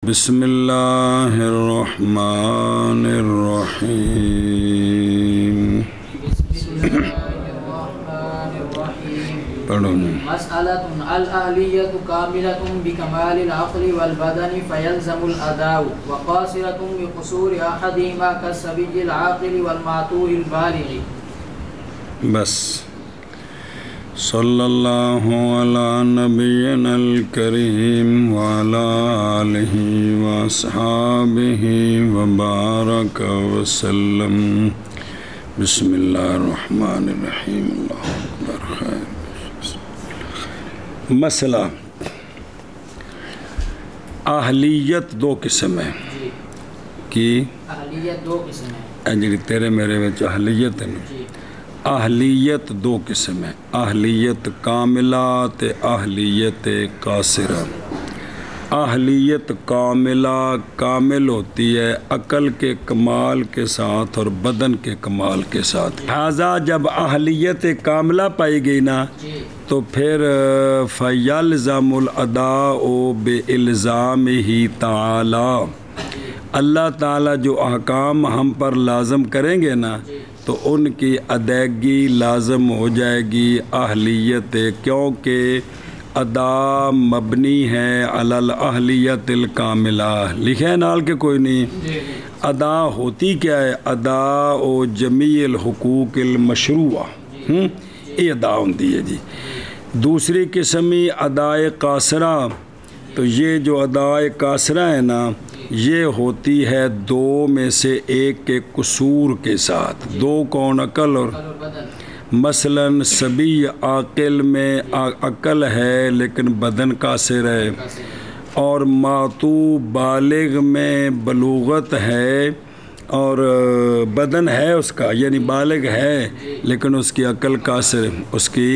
بسم اللہ الرحمن الرحیم. پڑھو نا. مسألة الأهلية كاملة بكمال العقل والبدن فيلزم الأداء وقاصرة بقصور أحدهما كالصبي العاقل والمعتوه البالغ. بس. صلی اللہ علی نبینا الکریم وعلی آلہ واصحابہ وبارک وسلم. بسم اللہ الرحمن الرحیم. اللہ اکبر. خیر. مسئلہ اہلیت دو قسم ہے کی اہلیت دو قسم ہے. جی تیرے میرے وچ اہلیت ہے نا. اہلیت دو قسم ہے، اہلیت کاملہ تے اہلیت قاصرہ. اہلیت کاملہ کامل ہوتی ہے عقل کے کمال کے ساتھ اور بدن کے کمال کے ساتھ. لہٰذا جب اہلیت کاملہ پائی گئی نا تو پھر فَيَلْزَمُ الْأَدَاءُ بِإِلْزَامِهِ تَعَالَى. اللہ تعالیٰ جو احکام ہم پر لازم کریں گے نا تو ان کی ادائیگی لازم ہو جائے گی اہلیت، کیونکہ ادا مبنی ہے علی الاہلیت الکاملہ. لکھے نال کے کوئی نہیں. ادا ہوتی کیا ہے؟ ادا و جمیع الحقوق المشروعہ. یہ ادا ہوتی ہے جی. دوسری قسمی ادائے قاصرہ. تو یہ جو ادائے قاصرہ ہے نا یہ ہوتی ہے دو میں سے ایک کے قصور کے ساتھ. دو کون؟ عقل اور مثلاً صبی عاقل میں عقل ہے لیکن بدن قاصر ہے، اور ماتو بالغ میں بلوغت ہے اور بدن ہے اس کا، یعنی بالغ ہے لیکن اس کی عقل قاصر. اس کی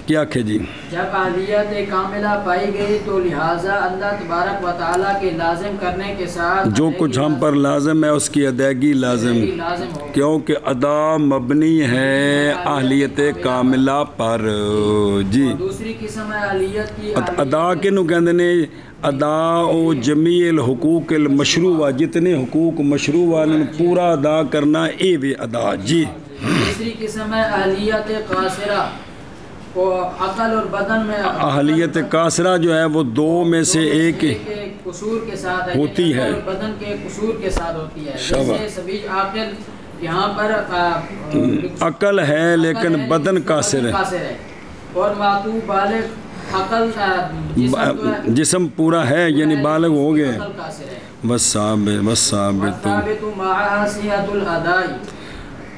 کیا کہ جی جب اہلیت کاملہ پائی گئی تو لہٰذا اللہ تبارک و تعالیٰ کے لازم کرنے کے ساتھ جو کچھ ہم پر لازم ہے اس کی ادائیگی لازم، کیونکہ ادا مبنی ہے اہلیت کاملہ پر. جی دوسری قسم ہے اہلیت کی ادا کنوں کہندے نے؟ ادا و جمیع الحقوق المشروعہ. جتنے حقوق مشروع والے پورا ادا کرنا اے بھی ادا. جی تیسری قسم ہے اہلیت قاصرہ. عقل اور بدن میں اہلیت قاصرہ جو ہے وہ دو میں سے ایک قصور کے ساتھ ہوتی ہے، بدن کے قصور کے ساتھ ہوتی ہے. شاباش. جیسے سبیج عاقل یہاں پر عقل ہے لیکن بدن قاصر ہے، اور معتو بالغ عقل جسم پورا ہے یعنی بالغ ہو گئے. بس ثابت معها صحة الاداء.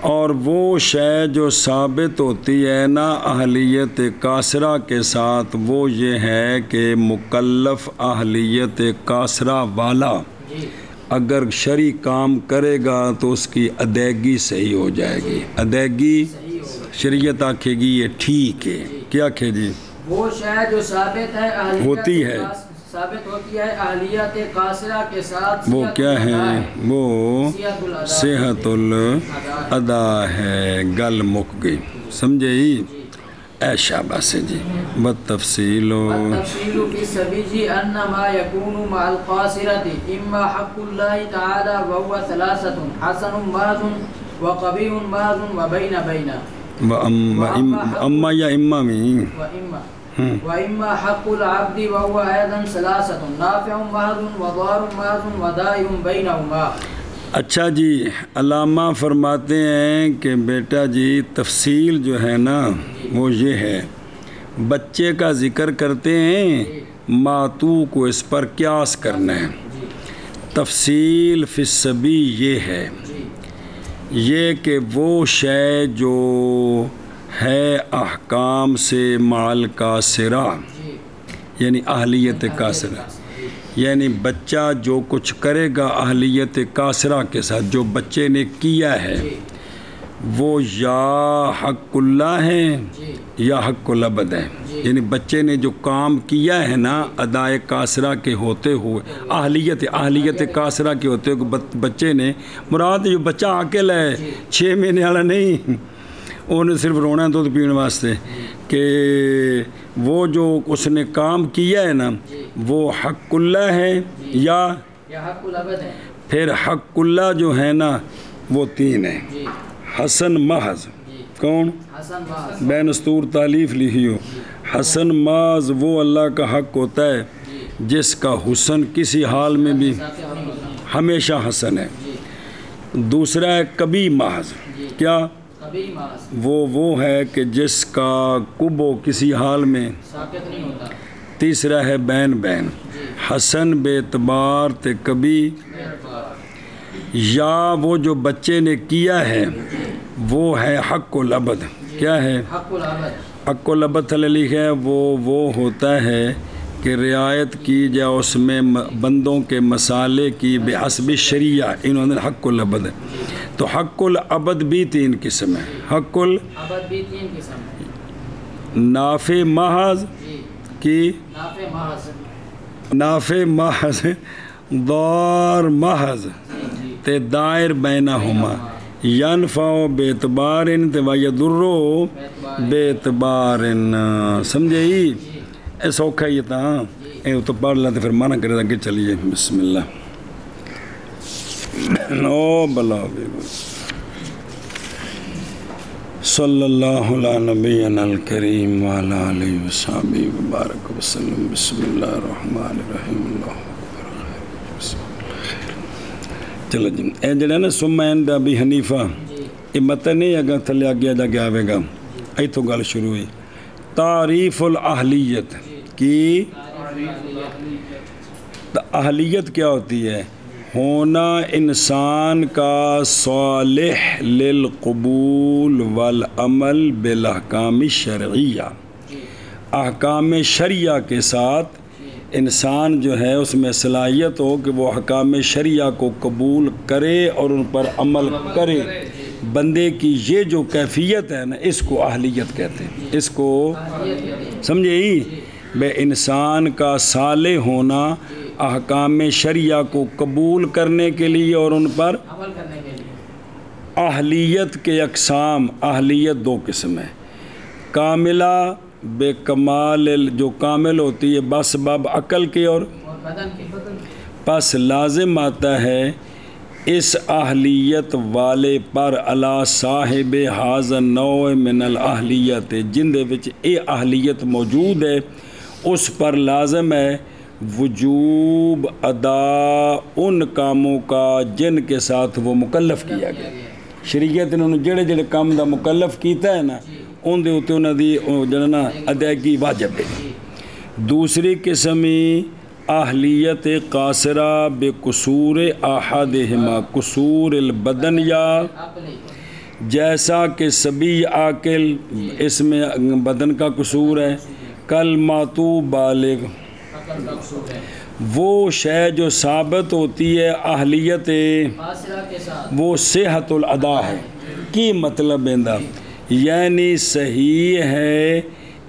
اور وہ شے جو ثابت ہوتی ہے نا اہلیت قاصرہ کے ساتھ وہ یہ ہے کہ مکلف اہلیت قاصرہ والا اگر شرعی کام کرے گا تو اس کی ادائیگی صحیح ہو جائے گی. ادائیگی شریعت آکھے گی یہ ٹھیک ہے. کیا کہ جی وہ شے جو ثابت ہے ہوتی ہے، ثابت ہوتی ہے اہلیت قاصرہ کے ساتھ. وہ کیا ہے؟ وہ صحت الادا ہے. گل مک گئی. سمجھے ہی؟ اے شاباش جی. بالتفصیل فی السبیج ان ما یکون مع القاصرة اما حق اللہ تعالی وهو ثلاثة حسن محض وقبیح محض وبین بین اما یا اما میں وإما حق العبد وهو أيضا ثلاثة نافع محض وضار محض ودائم بينهما. اچھا جی علامہ فرماتے ہیں کہ بیٹا جی تفصیل جو ہے نا وہ یہ ہے، بچے کا ذکر کرتے ہیں ماتو کو اس پر قیاس کرنا ہے. تفصیل فی السبی یہ ہے یہ کہ وہ شے جو ہے احکام سے مال قاصرہ یعنی اہلیت قاصرہ، یعنی بچہ جو کچھ کرے گا اہلیت قاصرہ کے ساتھ جو بچے نے کیا ہے وہ یا حق اللہ ہے یا حق العبد ہے. یعنی بچے نے جو کام کیا ہے نا ادائے قاصرہ کے ہوتے ہوئے اہلیت قاصرہ کے ہوتے ہوئے بچے نے، مراد جو بچہ عاقل ہے 6 مہینے والا نہیں، انہیں صرف رونا ہے دودھ پینے واسطے کہ وہ جو اس نے کام کیا ہے نا وہ حق اللہ ہے یا حق العبد ہے. پھر حق اللہ جو ہے نا وہ 3 ہے. حسن محض کون؟ حسن محض. بین استور تالیف لکھی ہو. حسن محض وہ اللہ کا حق ہوتا ہے جس کا حسن کسی حال میں بھی ہمیشہ حسن ہے. دوسرا ہے کبھی محض. کیا؟ کبھی محض. وہ ہے کہ جس کا کبو کسی حال میں ساکت نہیں ہوتا. تیسرا ہے بین بین. حسن بے اعتبار تے کبھی، یا وہ جو بچے نے کیا ہے وہ ہے حق العبد. کیا ہے؟ حق العبد. حق العبد تھلے لکھا ہے وہ ہوتا ہے کہ رعایت کی جائے اس میں بندوں کے مسالے کی بے حسب شریعہ. انہوں نے حق العبد ہے. تو حق العبد بھی 3 قسم ہے. حق عبد بھی 3 قسم ہے. نافع محض کی، نافع محض، نافع محض، دار محض تے دائر بینہما. ینفع بے اعتبار تے ویضر بے اعتبار. سمجھے ہی؟ اے سوکھا یہ تھا. اے تو پڑھ لیتے پھر منع کرے آگے چلیے. بسم اللہ. او بلا صلی اللہ علیہ نبینا الکریم وعلی آلہ وصحبہ وبارک وسلم. بسم اللہ الرحمن الرحیم. چلو جی اے جڑا نا ثم عند ابی حنیفہ یہ متن نہیں اگر تھلے آگے جا کے آئے گا. ایتھوں گل شروع ہوئی. تعریف الاہلیت کی. اہلیت کیا ہوتی ہے؟ ہونا انسان کا صالح للقبول والعمل بالاحکام الشرعیہ. احکام شرعیہ کے ساتھ انسان جو ہے اس میں صلاحیت ہو کہ وہ احکام شرعیہ کو قبول کرے اور ان پر عمل کرے. بندے کی یہ جو کیفیت ہے نا اس کو اہلیت کہتے ہیں. اس کو سمجھے ہی؟ بے انسان کا صالح ہونا احکام شرعیہ کو قبول کرنے کے لیے اور ان پر عمل کرنے کے لیے. اہلیت کے اقسام. اہلیت 2 قسم ہے. کاملہ بے کمال جو کامل ہوتی ہے بس باب عقل کی اور بدن کی. پس لازم آتا ہے اس اہلیت والے پر علی صاحب ھذا النوع من الاہلیت جن دے وچ اے اہلیت موجود ہے اس پر لازم ہے وجوب ادا ان کاموں کا جن کے ساتھ وہ مکلف کیا گیا. شریعت نے انہوں جڑے جڑے کام دا مکلف کیتا ہے نا ان دے اوتے انہاں دی جڑا ادائیگی واجب ہے. دوسری قسمی اہلیت قاصرہ بے قصور احدہما قصور البدن یا جیسا کہ سبی عاقل اس میں بدن کا قصور ہے. کل ماتو بالغ وہ شے جو ثابت ہوتی ہے اہلیت وہ صحت الادا ہے. کی مطلب ہے یعنی صحیح ہے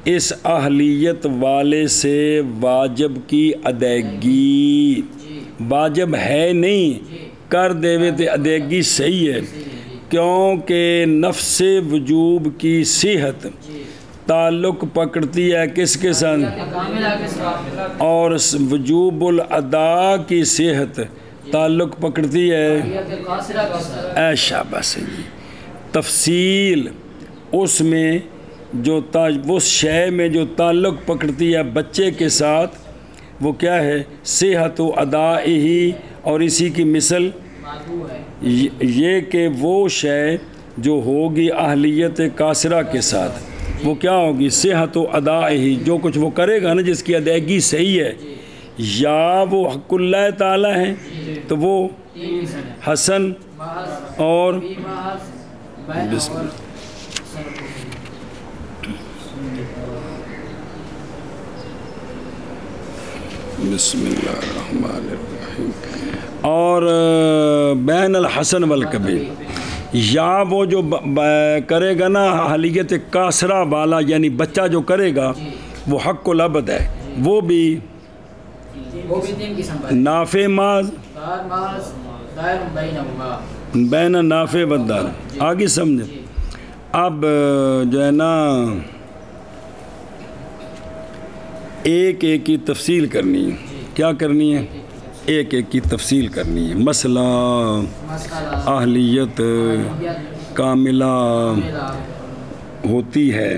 اس اہلیت والے سے واجب کی ادائیگی. واجب ہے نہیں کر دے تے ادائیگی صحیح ہے کیونکہ نفس وجوب کی صحت تعلق پکڑتی ہے کس کے ساتھ؟ اور وجوب الادا کی صحت تعلق پکڑتی ہے اے شاباش جی. تفصیل اس میں جو اس شے میں جو تعلق پکڑتی ہے بچے کے ساتھ وہ کیا ہے؟ صحت و ادا ہی. اور اسی کی مثل یہ کہ وہ شے جو ہوگی اہلیت قاصرہ کے ساتھ وہ کیا ہوگی؟ صحت و ادا ہی. جو کچھ وہ کرے گا نا جس کی ادائیگی صحیح ہے یا وہ حق اللہ تعالی ہے تو وہ حسن اور بسم اللہ الرحمن الرحیم اور بین الحسن والکبیر. یا وہ جو کرے گا نا اہلیت قاصرہ والا یعنی بچہ جو کرے گا وہ حق العبد ہے. وہ بھی نافع ماز بین نافع بدار. آگے سمجھے اب جو ہے نا ایک ایک کی تفصیل کرنی ہے. کیا کرنی ہے؟ ایک ایک کی تفصیل کرنی ہے. مسئلہ اہلیت کاملہ ہوتی ہے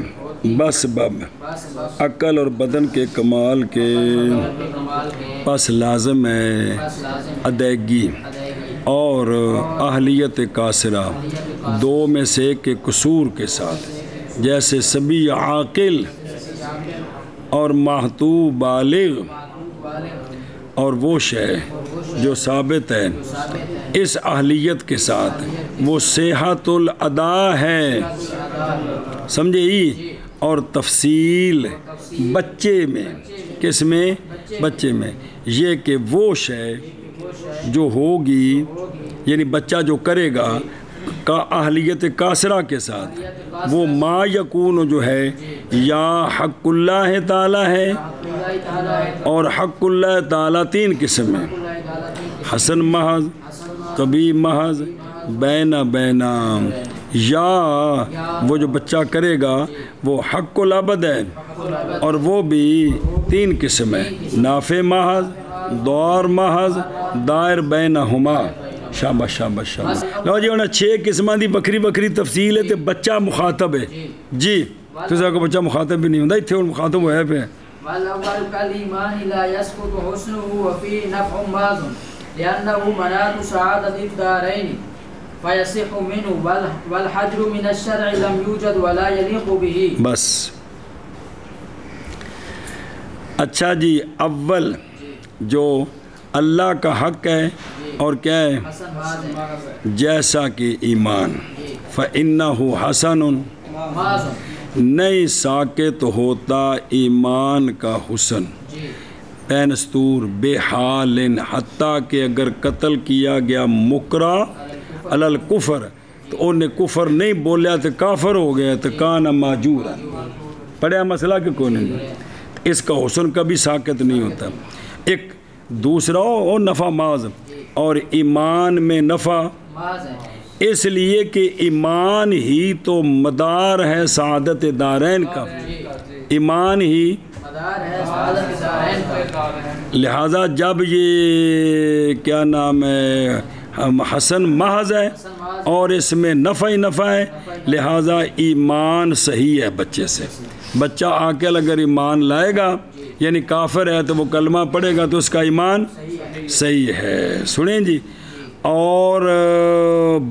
بس بب عقل اور بدن کے کمال کے پس لازم ہے ادائیگی اور اہلیت قاصرہ دو میں سے ایک کے قصور کے ساتھ. جیسے صبی عاقل اور محتوب بالغ اور وہ شے جو ثابت ہے اس اہلیت کے ساتھ وہ صحت الادا ہے. سمجھے ہی؟ اور تفصیل بچے میں. کس میں؟ بچے میں. یہ کہ وہ شے جو ہوگی یعنی بچہ جو کرے گا کا اہلیت قاصرہ کے ساتھ وہ ما یکون جو ہے یا حق اللہ تعالی ہے اور حق اللہ تعالی تین قسم ہیں. حسن محض قبیح محض بینا یا وہ جو بچہ کرے گا وہ حق العبد ہے اور وہ بھی تین قسم ہے. نافع محض دور محض دائر بینہما. شاباش شاباش شاباش. لو جی انہیں 6 قسمہ دی بکری بکری تفصیل ہے تے بچہ مخاطب ہے. جی تو کو بچہ مخاطب بھی نہیں ہوتا اتنے اور مخاطب ہویا پہ. والأول كالإيمان لا يسقط حسنه وفيه نفع باز لأنه مناط سعادة الدارين فيصح منه والحجر من الشرع لم يوجد ولا يليق به. بس اچھا جی اول جو اللہ کا حق ہے اور کیا ہے؟ جیسا کہ ایمان فَإِنَّهُ حَسَنٌ نہیں ساکت ہوتا ایمان کا حسن پینستور بے حال حتیٰ کہ اگر قتل کیا گیا مکرہ علی الکفر تو انہیں کفر نہیں بولیا تو کافر ہو گیا تو کان ماجورا. پڑھیا مسئلہ کہ کون نہیں اس کا حسن کبھی ساکت نہیں ہوتا. ایک دوسرا ہو نفع ماض اور ایمان میں نفع اس لیے کہ ایمان ہی تو مدار ہے سعادت دارین کا. ایمان ہی لہذا جب یہ کیا نام ہے حسن محض ہے اور اس میں نفع ہی نفع ہے لہذا ایمان صحیح ہے بچے سے. بچہ عاقل اگر ایمان لائے گا یعنی کافر ہے تو وہ کلمہ پڑھے گا تو اس کا ایمان صحیح ہے. سنیں جی اور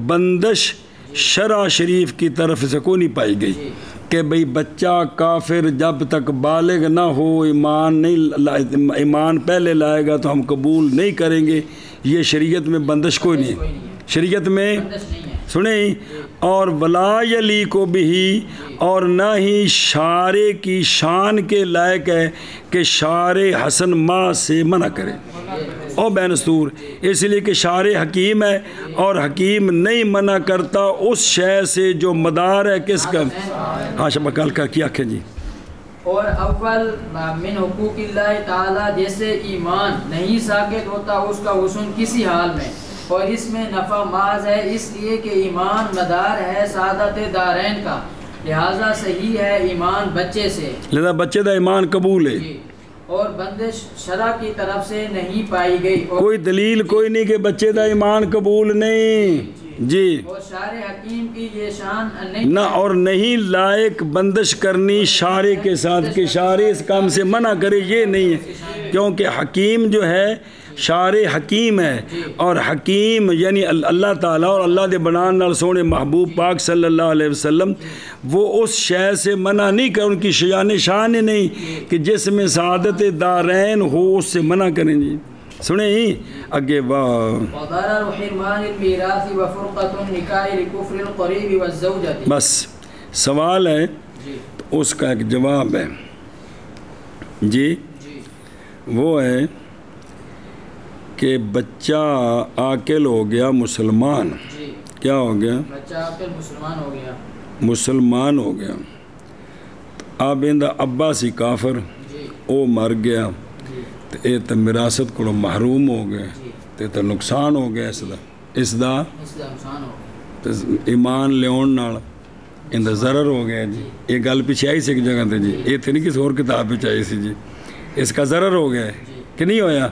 بندش شرع شریف کی طرف سے کوئی نہیں پائی گئی کہ بھئی بچہ کافر جب تک بالغ نہ ہو ایمان پہلے لائے گا تو ہم قبول نہیں کریں گے. یہ شریعت میں بندش کوئی نہیں شریعت میں سنیں. اور ولا یلیق بھی اور نہ ہی شارع کی شان کے لائق ہے کہ شارع حسن ما سے منع کرے او بینستور اس لیے کہ شارع حکیم ہے اور حکیم نہیں منع کرتا اس شے سے جو مدار ہے کس کا. ہاں شبکال کا کیا کہ جی اور اول من حقوق اللہ تعالی جیسے ایمان نہیں ساکت ہوتا اس کا حسن کسی حال میں اور اس میں نفع محض ہے اس لیے کہ ایمان مدار ہے سعادت دارین کا لہذا صحیح ہے ایمان بچے سے. لہذا بچے دا ایمان قبول ہے اور بندش شرع کی طرف سے نہیں پائی گئی. کوئی دلیل کوئی نہیں کہ بچے دا ایمان قبول نہیں جی اور شارع حکیم کی یہ شان نہیں نہ اور نہیں لائق بندش کرنی شارع کے ساتھ کہ شارع اس کام سے منع کرے. یہ نہیں ہے کیونکہ حکیم جو ہے شارع حکیم ہے اور حکیم یعنی اللہ تعالیٰ اور اللہ دے بنان نال سونے محبوب پاک صلی اللہ علیہ وسلم وہ اس شے سے منع نہیں کر ان کی شان نہیں کہ جس میں سعادت دارین ہو اس سے منع کریں. جی سنیں ہی اگے بس سوال ہے تو اس کا ایک جواب ہے جی وہ ہے کہ بچہ عاقل ہو گیا مسلمان کیا ہو گیا بچہ عاقل مسلمان ہو گیا اب اندہ ابا سی کافر او مر گیا تو اے تو میراثت کو محروم ہو گئے تو نقصان ہو گیا اس دا ایمان لیون نال ਇਹਦਾ ਜ਼ਰਰ ਹੋ ਗਿਆ ਜੀ। ਇਹ ਗੱਲ ਪਿੱਛੇ ਆਈ ਸੀ ਇੱਕ ਜਗ੍ਹਾ ਤੇ ਜੀ, ਇੱਥੇ ਨਹੀਂ ਕਿਸੇ ਹੋਰ ਕਿਤਾਬ ਵਿੱਚ ਆਈ ਸੀ ਜੀ। ਇਸ ਦਾ ਜ਼ਰਰ ਹੋ ਗਿਆ ਕਿ ਨਹੀਂ ਹੋਇਆ,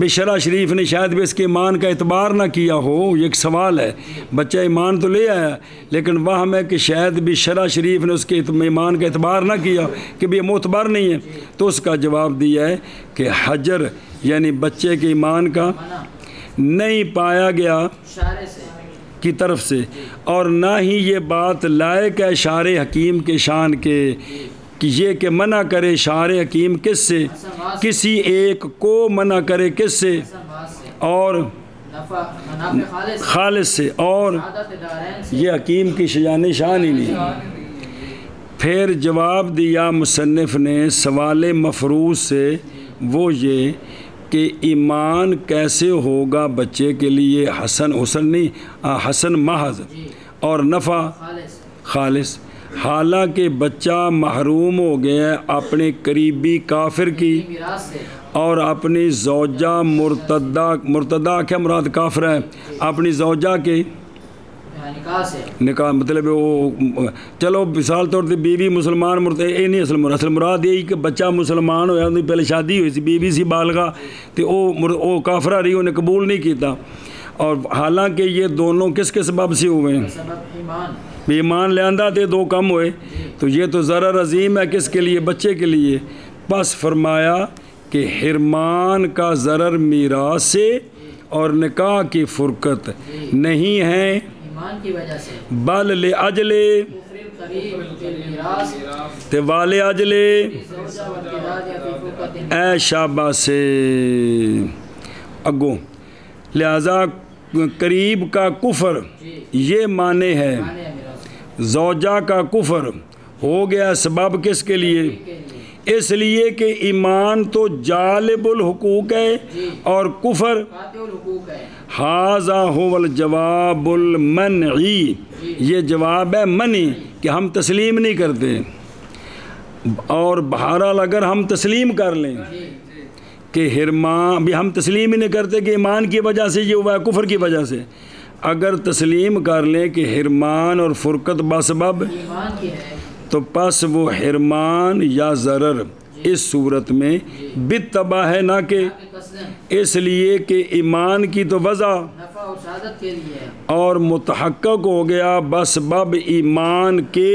بھئی شرع شریف نے شاید بھی اس کے ایمان کا اعتبار نہ کیا ہو، یہ ایک سوال ہے۔ بچہ ایمان تو لے آیا لیکن وہم ہے کہ شاید بھی شرع شریف نے اس کے ایمان کا اعتبار نہ کیا کہ بھی یہ معتبر نہیں ہے، تو اس کا جواب دیا ہے کہ حجر یعنی بچے کے ایمان کا نہیں پایا گیا اشارے سے کی طرف سے، اور نہ ہی یہ بات لائق ہے شعر حکیم کے شان کے کہ یہ کہ منع کرے شعر حکیم کس سے، کسی ایک کو منع کرے کس سے، اور نفع خالص سے، اور عادت دارین سے یہ حکیم کی شان ہی نہیں۔ پھر جواب دیا مصنف نے سوال مفروض سے، وہ یہ کہ ایمان کیسے ہوگا بچے کے لیے حسن محض اور نفع خالص، حالانکہ بچہ محروم ہو گیا اپنے قریبی کافر کی میراث سے اور اپنی زوجہ مرتدہ کیا مراد کافر ہے، اپنی زوجہ کے نکاح سے نکاح مطلب وہ چلو مثال طور پہ بیوی مسلمان یہ نہیں اصل مراد یہی کہ بچہ مسلمان ہویا انہیں پہلے شادی ہوئی سی بیوی سی بالغہ تو وہ کافرہ رہی انہیں قبول نہیں کیتا، اور حالانکہ یہ دونوں کس کے سبب سے ہوئے ہیں، سبب ایمان ایمان لے آندہ تھے دو کم ہوئے، تو یہ تو ضرر عظیم ہے کس کے لیے، بچے کے لیے۔ پس فرمایا کہ حرمان کا ضرر میراث سے اور نکاح کی فرقت نہیں ہے، ایمان کی وجہ سے بل لأجل کفر القریب بالمیراث والے اجل زوجہ والقداد یا فی فرقت اے شابہ سے اگوں، لہذا قریب کا کفر یہ معنی ہے، زوجہ کا کفر ہو گیا سبب کس کے لیے، اس لیے کہ ایمان تو جالب الحقوق ہے اور کفر قاطع الحقوق ہے۔ ھذا هو الجواب المنعی، یہ جواب ہے منی کہ ہم تسلیم نہیں کرتے، اور بہرحال اگر ہم تسلیم کر لیں کہ حرمان بھی ہم تسلیم ہی نہیں کرتے کہ ایمان کی وجہ سے یہ ہوا ہے کفر کی وجہ سے، اگر تسلیم کر لیں کہ حرمان اور فرقت بسبب ایمان کی ہے تو پس وہ حرمان یا ضرر اس صورت میں بالطبع ہے نہ کہ قصدن اس لیے کہ ایمان کی تو وضع نفع اور سعادت کے لیے ہے، اور متحقق ہو گیا بسبب ایمان کے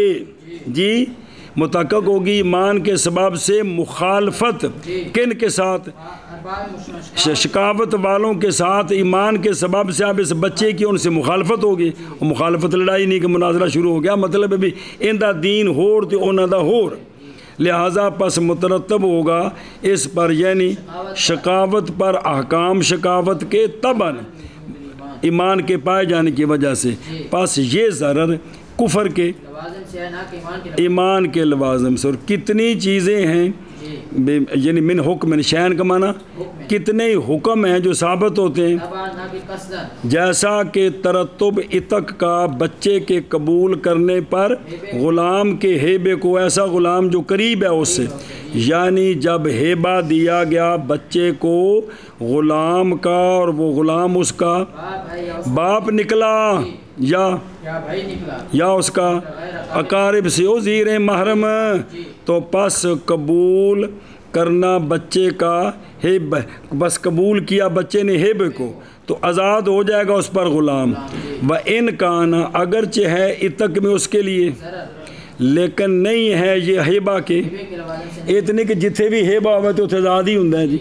متحقق ہوگی ایمان کے سبب سے مخالفت کن کے ساتھ، ارباب مشکل شکاوت والوں کے ساتھ، ایمان کے سبب سے اب اس بچے کی ان سے مخالفت ہوگی، اور مخالفت لڑائی نہیں کہ مناظرہ شروع ہو گیا، مطلب ہے بھی ان دا دین ہور تو انہاں دا ہور، لہٰذا پس مترتب ہوگا اس پر یعنی شکاوت پر احکام شکاوت کے تباً ایمان کے پائے جانے کی وجہ سے، پس یہ ضرر کفر کے لوازم سے ہے نہ کہ ایمان کے ایمان کے لوازم سے، اور کتنی چیزیں ہیں یعنی من حکم شین کا معنی کتنے حکم ہیں جو ثابت ہوتے ہیں، تبع نہ کہ قصدن جیسا کہ ترتب عتق کا بچے کے قبول کرنے پر غلام کے ہیبے کو، ایسا غلام جو قریب ہے اس سے، یعنی جب ہیبہ دیا گیا بچے کو غلام کا اور وہ غلام اس کا باپ ہے یا باپ نکلا یا بھائی نکلا یا اس کا اقارب سے وزیر محرم، تو پس قبول کرنا بچے کا ہیب، بس قبول کیا بچے نے ہیبے کو تو آزاد ہو جائے گا اس پر غلام، وَإِن كَانَ اگرچہ ہے عتق میں اس کے لیے، لیکن نہیں ہے یہ ہیبہ کے کے لوازم سے اتنے کہ جتھے بھی ہیبہ ہوئے تو آزاد ہی ہوں جی،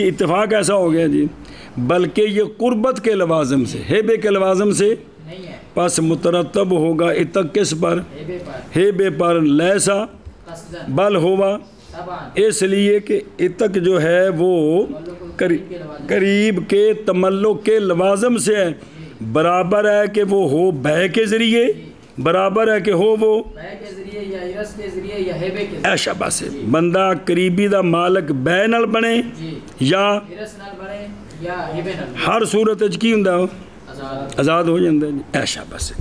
اتفاق ایسا ہو گیا جی، بلکہ یہ قربت کے لوازم سے، ہیبے کے لوازم سے، نہیں ہے، پس مترتب ہوگا عتق کس پر، ہیبے پر ہیبے پر، لیسا قصدن بل ہوا، تبع اس لیے کہ عتق جو ہے وہ قریب کے تملک کے لوازم سے ہے، برابر ہے کہ وہ ہو بے کے ذریعے، برابر ہے کہ ہو وہ بے کے ذریعے یا ارث کے ذریعے یا ہیبے کے ذریعے، اے شاباش سے بندہ قریبی دا مالک بے نال بنے جی یا ارث نال بڑے یا ہیبے نال بڑے، ہر صورت وچ کی ہوندا آزاد آزاد ہو جاندہ جی، اے شاباش سے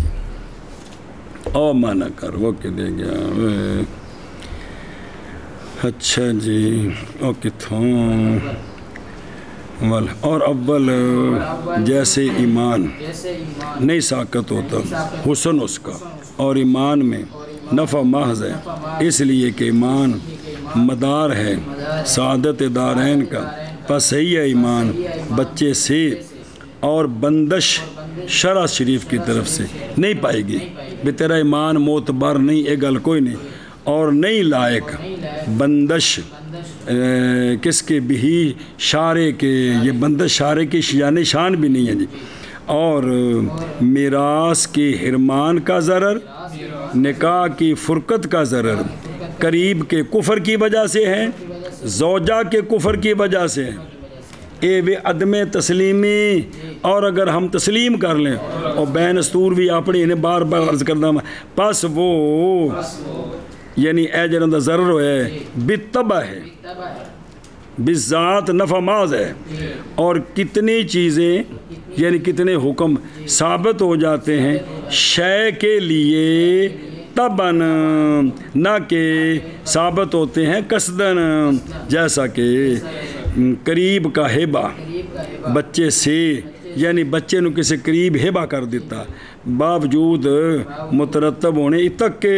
او مانا کر وہ کہ دے گیا اچھا جی او کتھوں اور اول جیسے ایمان جیسے ایمان نہیں ساکت ہوتا حسن اس کا، اور ایمان میں نفع محض ہے، اس لیے کہ ایمان مدار ہے سعادت دارین کا، پس صحیح ہے ایمان بچے سے اور بندش شرع شریف کی طرف سے نہیں پائے گی بے تیرا ایمان معتبر نہیں اے گل کوئی نہیں اور نہیں لائق بندش کس کے بھی شارے کے یہ بندش شارے کی یعنی شان بھی نہیں ہے جی اور میراث کی حرمان کا ضرر نکاح کی فرقت کا ضرر قریب کے کفر کی وجہ سے ہے زوجہ کے کفر کی وجہ سے ہے اے بے عدم تسلیمی اور اگر ہم تسلیم کر لیں اور بین استور بھی اپنی انہیں بار بار عرض کرنا پس وہ یعنی اے جنہوں دا ضرر ہے بتبع ہے بذات نفع ماز ہے اور کتنی چیزیں یعنی کتنے حکم ثابت ہو جاتے ہیں شے کے لیے تباً نہ کہ ثابت ہوتے ہیں قصداً جیسا کہ قریب کا ہیبہ بچے سے یعنی بچے نو کسی قریب ہیبہ کر دیتا باوجود مترتب ہونے تک کہ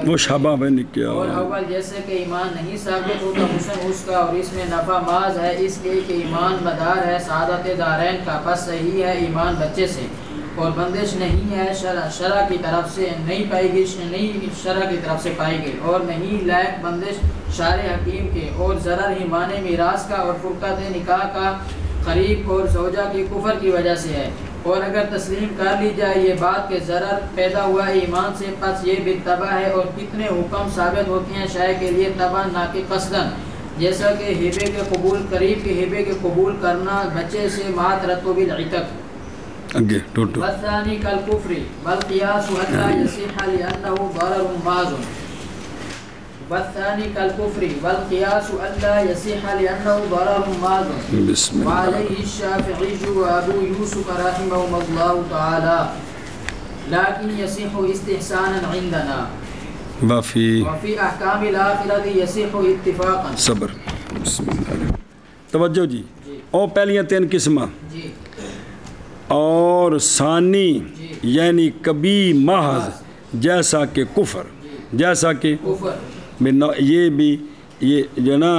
وہ شابہ بن کیا اور اول جیسے کہ ایمان نہیں ثابت ہوتا حسن اس کا اور اس میں نفع ماز ہے اس لیے کہ ایمان مدار ہے سعادت دارین کا پس صحیح ہے ایمان بچے سے اور بندش نہیں ہے شرع کی طرف سے نہیں پائے گی نہیں شرع کی طرف سے پائے گی اور نہیں لائق بندش شارع حکیم کے اور ضرر ایمان میراث کا اور فرقت نکاح کا قریب اور زوجہ کی کفر کی وجہ سے ہے اور اگر تسلیم کر لی جائے یہ بات کہ ضرر پیدا ہوا ہے ایمان سے پس یہ بالتبع ہے اور کتنے حکم ثابت ہوتے ہیں شے کے لیے تبع نہ کہ قصداً جیسا کہ ہبے کے قبول قریب کے ہبے کے قبول کرنا بچے سے مع ترتب العتق اگے ٹوٹو والثانی کالکفر والقیاس حتى يصح لأنه ضرر ماز والثاني كالكفر والقياس ألا يصح لأنه ضرر ماز بسم الله وعليه الشافعي وأبو يوسف رحمهم الله تعالى لكن يصح استحسانا عندنا وفي أحكام الآخرة يصح اتفاقا صبر بسم اللہ توجہ جی او پہلیاں تین قسمہ جی اور ثانی یعنی کبھی محض جیسا کہ کفر جیسا کہ یہ بھی یہ جو نا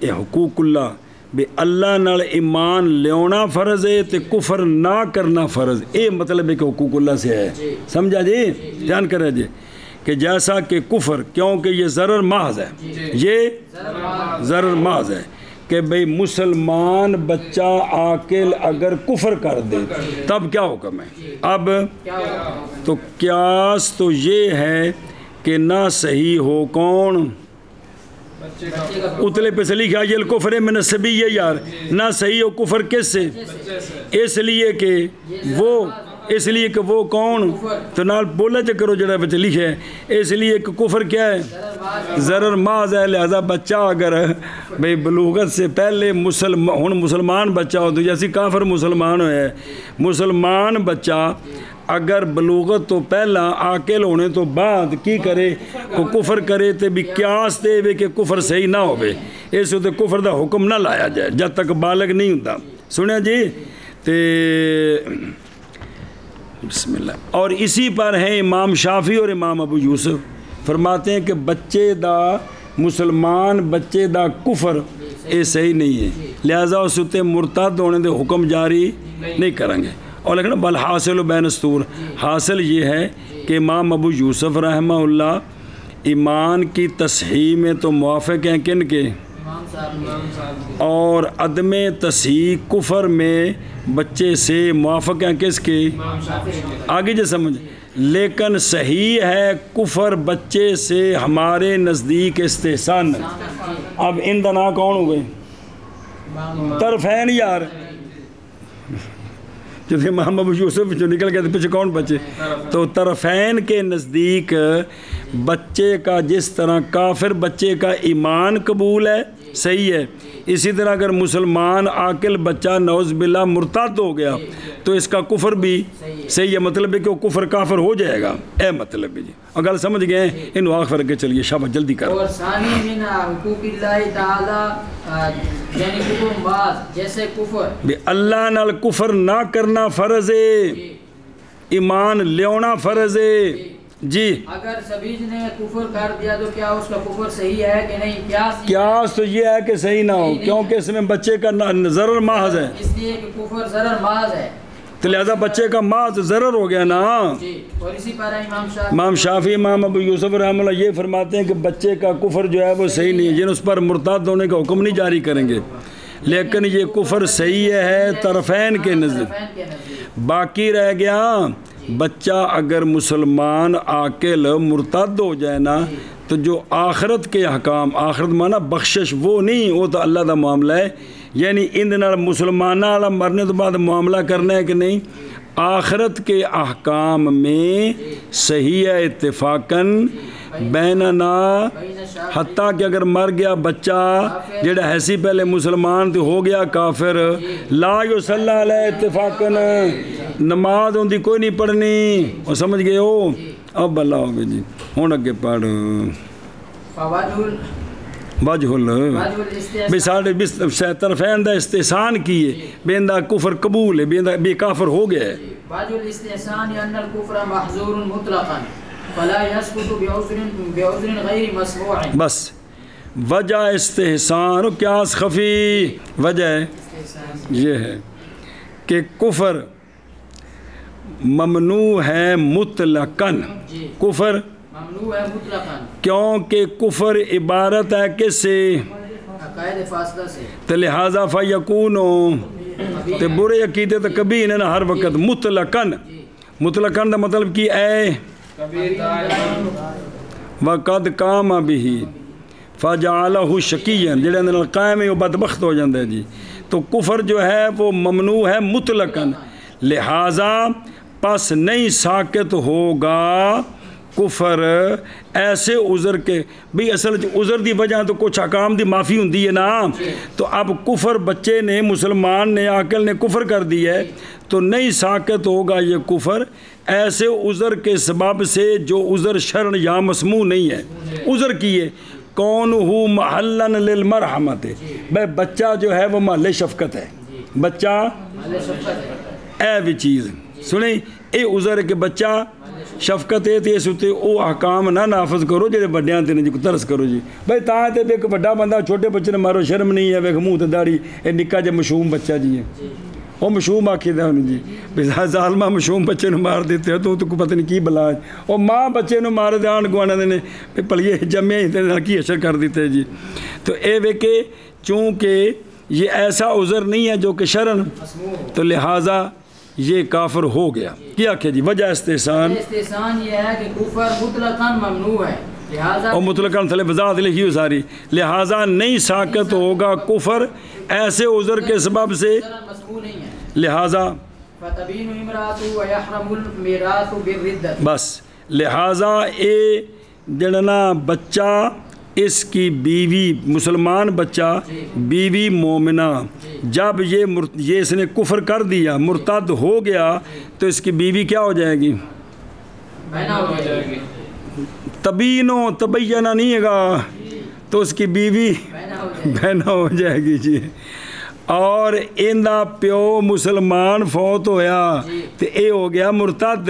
حقوق اللہ بھی اللہ نال ایمان لیونا فرض ہے تے کفر نہ کرنا فرض اے مطلب ہے کہ حقوق اللہ سے ہے سمجھا جی دھیان کرے جی کہ جیسا کہ کفر کیونکہ یہ ضرر محض ہے یہ ضرر محض ہے کہ بھئی مسلمان بچہ عاقل اگر کفر کر دے تب کیا حکم ہے اب تو قیاس تو یہ ہے کہ نہ صحیح ہو کون اتلے پہ سے لکھا یہ الکفر من السبی ہے یار نہ صحیح ہو کفر کس سے اس لیے کہ وہ کون تو نال بولا چا کرو جڑا بچہ لکھے اس لیے کہ کفر کیا ہے ضرر ماز ہے لہذا بچہ اگر بھئی بلوغت سے پہلے مسلمان بچہ ہو تو جیسی کافر مسلمان ہے مسلمان بچہ اگر بلوغت تو پہلا عاقل ہونے تو بعد کی کرے کو کفر کرے تے بھی قیاس دے وے کہ کفر صحیح نہ ہوئے اس تے کفر دا حکم نہ لایا جائے جب تک بالغ نہیں ہوتا سنیا جی تے بسم اللہ اور اسی پر ہیں امام شافعی اور امام ابو یوسف فرماتے ہیں کہ بچے دا مسلمان بچے دا کفر اے صحیح نہیں ہے لہذا اس تے مرتد ہونے دے حکم جاری نہیں کریں گے اور لیکن بل حاصل و بین استور حاصل یہ ہے کہ امام ابو یوسف رحمہ اللہ ایمان کی تصحیح میں تو موافق ہیں کن کے اور عدم تصحیح کفر میں بچے سے موافق ہیں کس کے آگے جو سمجھ لیکن صحیح ہے کفر بچے سے ہمارے نزدیک استحسان اب ان دنا کون ہوئے طرفین یار جو تھے امام ابو یوسف جو نکل گئے تھے پیچھے کون بچے تو طرفین کے نزدیک بچے کا جس طرح کافر بچے کا ایمان قبول ہے صحیح ہے اسی طرح اگر مسلمان عاقل بچہ نعوذ باللہ مرتد ہو گیا تو اس کا کفر بھی صحیح ہے مطلب ہے کہ وہ کفر کافر ہو جائے گا اے مطلب ہے جی اگر سمجھ گئے انہوں آخر کے چلیے شابہ جلدی کرو اور ثانی من حقوق اللہ تعالی یعنی کفر بعض جیسے کفر اللہ نال کفر نہ کرنا فرض ہے ایمان لیونا فرض ہے جی اگر سبیج نے کفر کر دیا تو کیا اس کا کفر صحیح ہے کہ نہیں؟ قیاس تو یہ ہے کہ صحیح نہ ہو، کیونکہ اس میں بچے کا ضرر محض ہے، اس لیے کہ کفر ضرر محض ہے، تو لہذا بچے کا محض ضرر ہو گیا نا۔ جی، اور اسی پر امام شافعی امام ابو یوسف رحمہ اللہ یہ فرماتے ہیں کہ بچے کا کفر جو ہے وہ صحیح نہیں ہے، جن اس پر مرتد ہونے کا حکم نہیں جاری کریں گے، لیکن یہ کفر صحیح ہے طرفین کے نزدیک۔ باقی رہ گیا بچہ اگر مسلمان عاقل مرتد ہو جائے نا تو جو آخرت کے احکام، آخرت مانا بخشش، وہ نہیں، وہ تو اللہ دا معاملہ ہے، یعنی ان نال مسلمانہ والا مرنے تو بعد معاملہ کرنا ہے کہ نہیں، آخرت کے احکام میں صحیح ہے اتفاقاً بیننا، حتیٰ کہ اگر مر گیا بچہ جڑا ایسی پہلے مسلمان تو ہو گیا کافر، لا یصلی علیہ اتفاقاً، نماز ان دی کوئی نہیں پڑھنی، وہ سمجھ گئے ہو؟ اب اللہ ہوگی جی، ہوں اگے پڑھ وجہ بے ساڑھے طرفین دا استحسان کیے، بین دا کفر قبول ہے، بے کافر ہو گیا ہے۔ وجہ الاستحسان ان الکفر محظور مطلقا فلا يسقط بعذر غیر مسموع۔ بس وجہ استحسان و قیاس خفی، وجہ یہ ہے کہ کفر ممنوع ہے مطلقاً، کفر ممنوع ہے مطلقاً، کیونکہ کفر عبارت ہے کس سے؟ عقائد فاصلہ سے، تو لہٰذا فیکونو تو برے عقیدے تو کبھی نہ ہر وقت مطلقاً، مطلقاً دا مطلب کی اے وقد قام به فجعلہ شقیًا، جڑے اندر قائم ہے وہ بدبخت ہو جاندے جی۔ تو کفر جو ہے وہ ممنوع ہے مطلقاً، لہٰذا پس نہیں ساکت ہوگا کفر ایسے عذر کے، بھی اصل عذر دی وجہ تو کچھ احکام دی معافی ہوندی ہے نا، تو اب کفر بچے نے، مسلمان نے، عاقل نے کفر کر دی ہے تو نہیں ساکت ہوگا یہ کفر ایسے عذر کے سبب سے جو عذر شرع یا مسموع نہیں ہے۔ عذر کیے کونہ محلا للمرحمت، بھائی بچہ جو ہے وہ محل شفقت ہے، بچہ اے بھی چیز سنیں، اے عذر کہ بچہ شفقت ہے، تو اس اتنے وہ احکام نہ نافذ کرو جڑے بڑیاں تے جی ترس کرو جی، بھائی تاں تے ایک بڑا بندہ چھوٹے بچے نے مارو شرم نہیں ہے، ویکھ منہ تے داڑھی، اے نکا جا مشوم بچہ جی ہے، وہ مشوم آکھی دا انہوں جی، ظالمہ مشوم بچے نو مار دیتے ہو تو پتہ نہیں کی بلا ہے، وہ ماں بچے نو مار دے آن گوانا دینے پلیے جمعے ہی تے کی اشر کر دیتے جی۔ تو اے ویکے چونکہ یہ ایسا عذر نہیں ہے جو کہ شرن، تو لہٰذا یہ کافر ہو گیا۔ کیا کہ جی وجہ استحسان یہ ہے کہ کفر مطلقاً ممنوع ہے، لہٰذا اور مطلقاً تھلے وضاحت لکھی ہو ساری، لہٰذا نہیں ساکت ہوگا کفر ایسے عذر کے سبب سے، لہٰذا فتبین امرات ویحرم المیراث بالردت، بس لہٰذا اے جڑنا بچہ، اس کی بیوی مسلمان بچہ، بیوی مومنہ، جب یہ اس نے کفر کر دیا، مرتد ہو گیا، تو اس کی بیوی کیا ہو جائے گی؟ بہنا ہو جائے گی، تبینو تبینہ نہیں ہے گا، تو اس کی بیوی بہنا ہو جائے گی جی۔ اور اندہ پیو مسلمان فوت ہویا تو اے ہو گیا مرتد،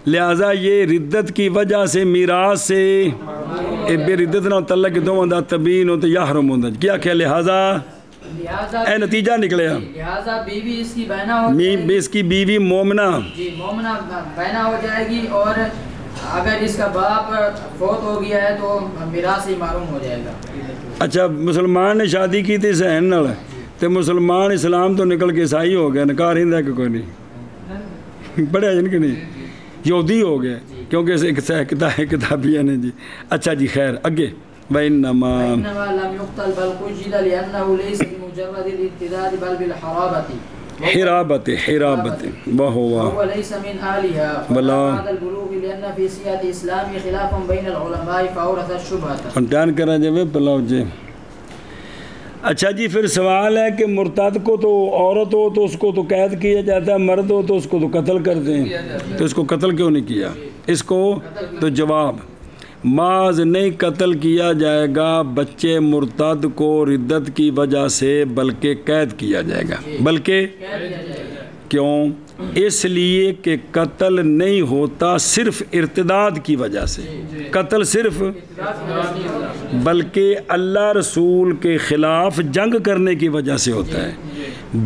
لہٰذا یہ ردت کی وجہ سے میراث سے اے بے ردت نہ تعلق دو اندہ تبین ہو تو یحرم ہوندہ، کیا کہ لہٰذا اے نتیجہ نکلے ہیں، لہٰذا بیوی اس کی بہنا ہو جائے گی، اس کی بیوی مومنہ جی مومنہ بہنا ہو جائے گی، اور اگر اس کا باپ فوت ہو گیا ہے تو میراث سے معروم ہو جائے گا۔ اچھا مسلمان نے شادی کی تھی سہن نال، تو مسلمان اسلام تو نکل کے عیسائی ہو گیا، نکاح رہندا کہ کوئی نہیں، پڑھا جن کہ نہیں، یہودی ہو گیا، کیونکہ اسے کتابیہ نے جی۔ اچھا جی خیر اگے وَإِنَّمَا لَمْ يُقْتَلْ بَلْ قُتِلَ لِأَنَّهُ لَيْسَ بِمُجَرَّدِ الْارْتِدَادِ بَلْ بِالْحَرَابَةِ وَهُوَ لَيْسَ مِنْ أَهْلِهَا وَلَا بَعْدَ الْبُلُوغِ لِأَنَّ فِي صِيَةِ الْإِسْلَامِ خِلَافٌ بَيْنَ الْعُلَمَاءِ فَأَوْرَثَ الشُّبْهَةَ۔ انٹان کرا جائے پلاؤ جی۔ اچھا جی پھر سوال ہے کہ مرتد کو تو عورت ہو تو اس کو تو قید کیا جاتا ہے، مرد ہو تو اس کو تو قتل کرتے ہیں، تو اس کو قتل کیوں نہیں کیا؟ اس کو تو جواب معاذ نہیں قتل کیا جائے گا بچے مرتد کو ردت کی وجہ سے، بلکہ قید کیا جائے گا، بلکہ کیوں؟ اس لیے کہ قتل نہیں ہوتا صرف ارتداد کی وجہ سے، قتل صرف، بلکہ اللہ رسول کے خلاف جنگ کرنے کی وجہ سے ہوتا ہے۔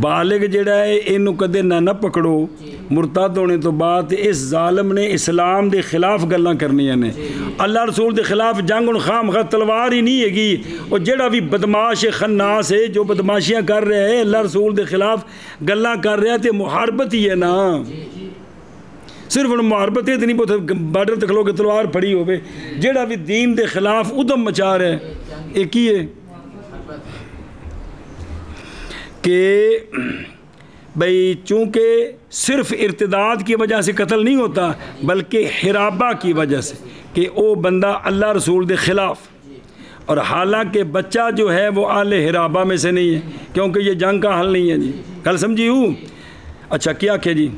بالغ جڑا ہے انہوں کدے نہ پکڑو، مرتد ہونے تو بعد اس ظالم نے اسلام دے خلاف گلاں کرنیاں نے، اللہ رسول دے خلاف جنگ ان خام خواہ تلوار ہی نہیں ہے گی، اور جڑا بھی بدماش خناس ہے جو بدماشیاں کر رہے ہیں اللہ رسول دے خلاف گلاں کر رہے ہیں تے محاربت ہی ہے نا، صرف ان محاربت ہے نہیں بہت بارڈر تکلو کے تلوار پڑی ہوئے، جڑا بھی دین دے خلاف ادم مچا رہے ہیں ایک ہی ہے کہ بھئی چونکہ صرف ارتداد کی وجہ سے قتل نہیں ہوتا بلکہ حرابہ کی وجہ سے کہ او بندہ اللہ رسول دے خلاف، اور حالانکہ بچہ جو ہے وہ اہل حرابہ میں سے نہیں ہے کیونکہ یہ جنگ کا حل نہیں ہے جی، کل سمجھی ہوں؟ اچھا کیا کہ جی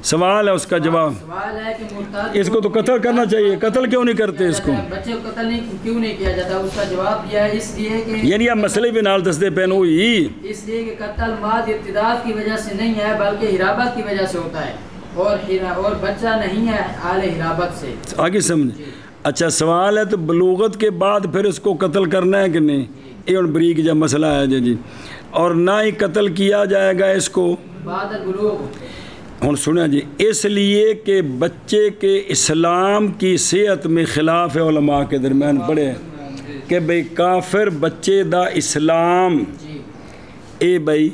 سوال ہے، اس کا جواب سوال ہے کہ مرتد اس کو تو قتل کرنا چاہیے، قتل کیوں نہیں کرتے اس کو؟ بچے کو قتل کیوں نہیں کیا جاتا؟ اس کا جواب دیا ہے اس لیے کہ یعنی آپ مسئلے بھی نال دستے پہن ہوئی، اس لیے کہ قتل محض ارتداد کی وجہ سے نہیں ہے بلکہ حرابت کی وجہ سے ہوتا ہے، اور بچہ نہیں ہے اہل حرابت سے۔ آگے سمجھ۔ اچھا سوال ہے تو بلوغت کے بعد پھر اس کو قتل کرنا ہے کہ نہیں؟ یہ ان بریک جب مسئلہ ہے جی، اور نہ ہی قتل کیا جائے گا اس کو بعد البلوغ۔ ہوں سنیا جی، اس لیے کہ بچے کے اسلام کی صحت میں خلاف ہے، علماء کے درمیان پڑھے کہ بھئی کافر بچے دا اسلام اے بھئی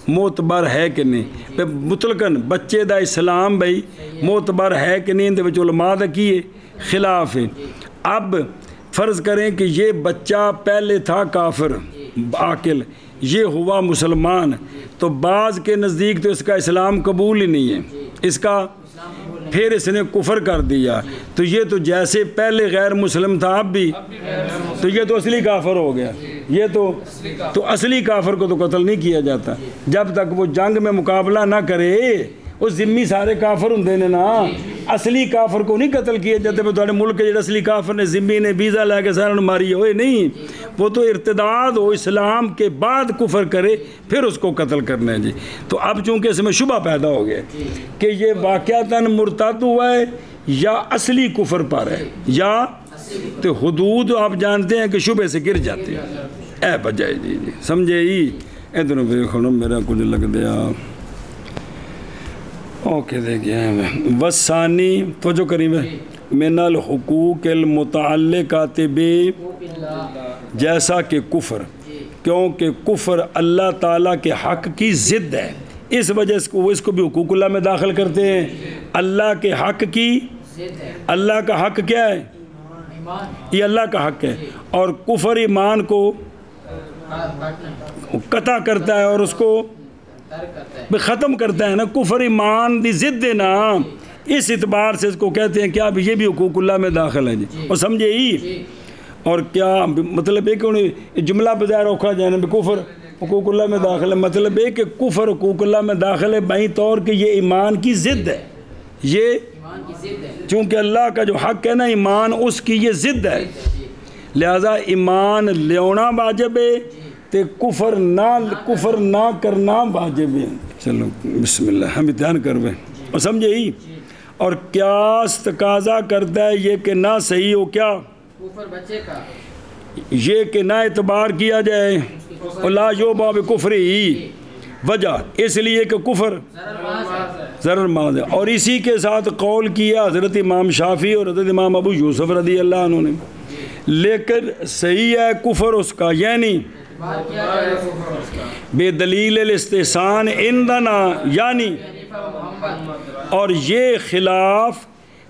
معتبر ہے کہ نہیں، مطلقاً بچے دا اسلام بھئی معتبر ہے کہ نہیں، اندے وچ علماء دا کیے خلاف ہے۔ اب فرض کریں کہ یہ بچہ پہلے تھا کافر عاقل، یہ ہوا مسلمان، تو بعض کے نزدیک تو اس کا اسلام قبول ہی نہیں ہے، اس کا پھر اس نے کفر کر دیا، تو یہ تو جیسے پہلے غیر مسلم تھا اب بھی، تو یہ تو اصلی کافر ہو گیا، یہ تو اصلی کافر کو تو قتل نہیں کیا جاتا جب تک وہ جنگ میں مقابلہ نہ کرے، وہ ذمی سارے کافر ہوندے نے نا، اصلی کافر کو نہیں قتل کیا جاتے، وہ تھوڑے ملک کے جڑے اصلی کافر نے ذمی نے ویزا لے کے سارے ماری ہوئے نہیں، وہ تو ارتداد ہو اسلام کے بعد کفر کرے پھر اس کو قتل کرنا ہے جی۔ تو اب چونکہ اس میں شبہ پیدا ہو گیا کہ یہ واقعتاً مرتد ہوا ہے یا اصلی کفر پر ہے، یا تو حدود آپ جانتے ہیں کہ شبہ سے گر جاتے ہیں، اے بجائے جی سمجھے ہی ادھر دیکھو میرا کچھ لگ دیا اوکے دیکھئے وثانی تو جو قریب ہے من الحقوق المتعلقات بے، جیسا کہ کفر، کیونکہ کفر اللہ تعالیٰ کے حق کی ضد ہے، اس وجہ سے وہ اس کو بھی حقوق اللہ میں داخل کرتے ہیں، اللہ کے حق کی، اللہ کا حق کیا ہے؟ یہ اللہ کا حق ہے، اور کفر ایمان کو قطع کرتا ہے اور اس کو ختم کرتا ہے نا، کفر ایمان دی ضد ہے نا، اس اعتبار سے اس کو کہتے ہیں کیا یہ بھی حقوق اللہ میں داخل ہے جی، اور سمجھے ہی، اور کیا مطلب ہے کہ جملہ بظاہر اوکھا جانا بھی کفر حقوق اللہ میں داخل ہے، مطلب ہے کہ کفر حقوق اللہ میں داخل ہے بہی طور کہ یہ ایمان کی ضد ہے، یہ چونکہ اللہ کا جو حق ہے نا ایمان اس کی یہ ضد ہے، لہذا ایمان لیونا واجب ہے تے کفر نہ کرنا واجب ہے۔ چلو بسم اللہ ہم دھیان کروے اور سمجھے ہی، اور قیاس تقاضا کرتا ہے یہ کہ نہ صحیح ہو کیا کفر بچے کا، یہ کہ نہ اعتبار کیا جائے لا یوبا بکفر ہی، وجہ اس لیے کہ کفر ضرر ماض ہے، اور اسی کے ساتھ قول کیا حضرت امام شافعی اور حضرت امام ابو یوسف رضی اللہ عنہ نے، لیکن صحیح ہے کفر اس کا، یعنی بے دلیل الاستحسان عندنا، یعنی اور یہ خلاف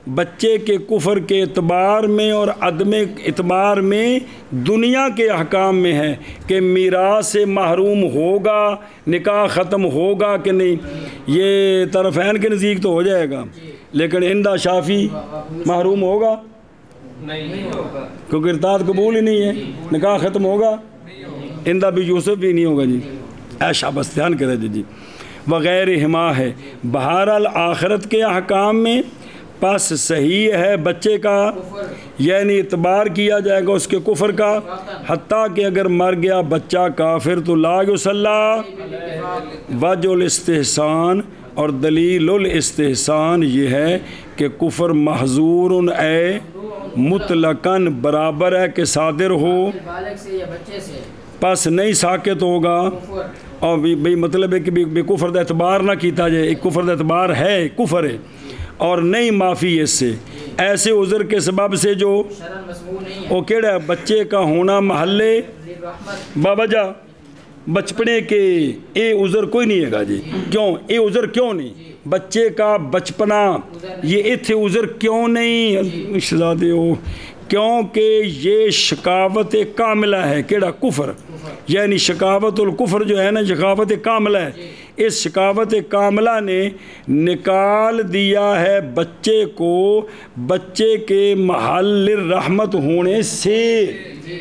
بچے کے کفر کے اعتبار میں اور عدم اعتبار میں دنیا کے احکام میں ہے کہ میراث سے محروم ہوگا، نکاح ختم ہوگا کہ نہیں، یہ طرفین کے نزدیک تو ہو جائے گا، لیکن عندہ شافعی محروم ہوگا نہیں ہوگا کیونکہ ارتاد قبول ہی نہیں ہے، نکاح ختم ہوگا، عندہ بھی یوسف بھی نہیں ہوگا جی، ایشا بس دھیان کرے جی وغیر ہما ہے، بہرحال آخرت کے احکام میں پس صحیح ہے بچے کا، یعنی اعتبار کیا جائے گا اس کے کفر کا، حتیٰ کہ اگر مر گیا بچہ کافر تو لا یصلی وجہ الاستحسان اور دلیل الاستحسان یہ ہے کہ کفر محظور اے مطلقاً برابر ہے کہ صادر ہو بالغ سے یا بچے سے پس نہیں ساکت ہوگا کفر اور بھی مطلب ہے کہ بے کفر دا اعتبار نہ کیتا جائے. ایک کفر دا اعتبار ہے کفر ہے اور نہیں معافی اس سے ایسے عذر کے سبب سے جو شرن مسموع نہیں ہے وہ کیڑا ہے بچے کا ہونا محلے رحمت بابجا بچپنے کے اے عذر کوئی نہیں ہے گا جی. کیوں اے عذر کیوں نہیں بچے کا بچپنا یہ اتھے عذر کیوں نہیں شہزادے ہو کیونکہ یہ شکاوت کاملہ ہے کیڑا کفر یعنی شکاوت الکفر جو ہے نا شکاوت کاملہ ہے. اس شکاوت کاملہ نے نکال دیا ہے بچے کو بچے کے محل رحمت ہونے سے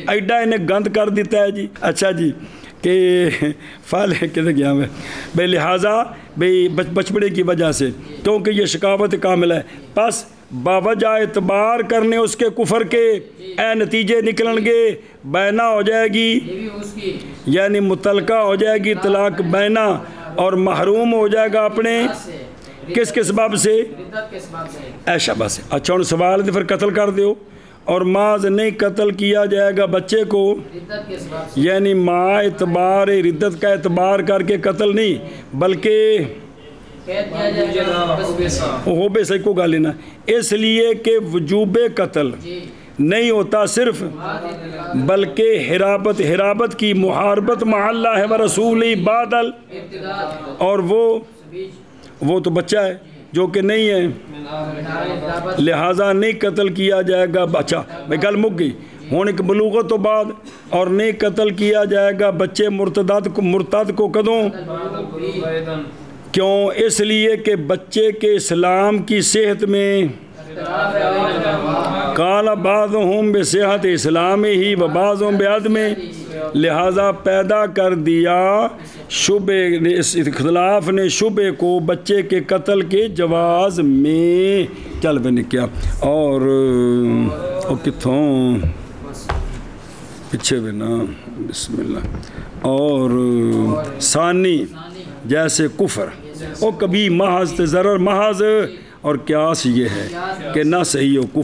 ایڈا انہیں گند کر دیتا ہے جی. اچھا جی کہ فالح کہتے گیا میں بے لہٰذا بچپنے کی وجہ سے کیونکہ یہ شکاوت کاملہ ہے پس باوجہ اعتبار کرنے اس کے کفر کے اے نتیجے نکلن گے بینہ ہو جائے گی یہ بھی اس کی یعنی متعلقہ ہو جائے گی طلاق بینہ اور محروم ہو جائے گا اپنے کس کس سبب سے ردت کے سبب سے اے شاباش سے. اچھا ان سوال دے پھر قتل کر دیو اور ماذ نہیں قتل کیا جائے گا بچے کو ردت کے سبب سے یعنی ماں اعتبار ردت کا اعتبار کر کے قتل نہیں بلکہ قید کیا جائے گا ہو بے صحیح کو گا لینا اس لیے کہ وجوب قتل نہیں ہوتا صرف بلکہ حرابت کی محاربت مع اللہ و رسول بادل اور وہ تو بچہ ہے جو کہ نہیں ہے لہٰذا نہیں قتل کیا جائے گا. اچھا میں گل مک گئی ہوں ایک بلوغت تو بعد اور نہیں قتل کیا جائے گا بچے مرتد کو کدوں کیوں اس لیے کہ بچے کے اسلام کی صحت میں قال بعضهم بصحت اسلام ہی و بعضهم بعدم لہذا پیدا کر دیا شبے اس اختلاف نے شبے کو بچے کے قتل کے جواز میں چل بنے کیا اور کتھوں پیچھے بنا بسم اللہ اور ثانی جیسے کفر او کبھی محض ضرر محض اور قیاس یہ ہے کہ نہ صحیح ہو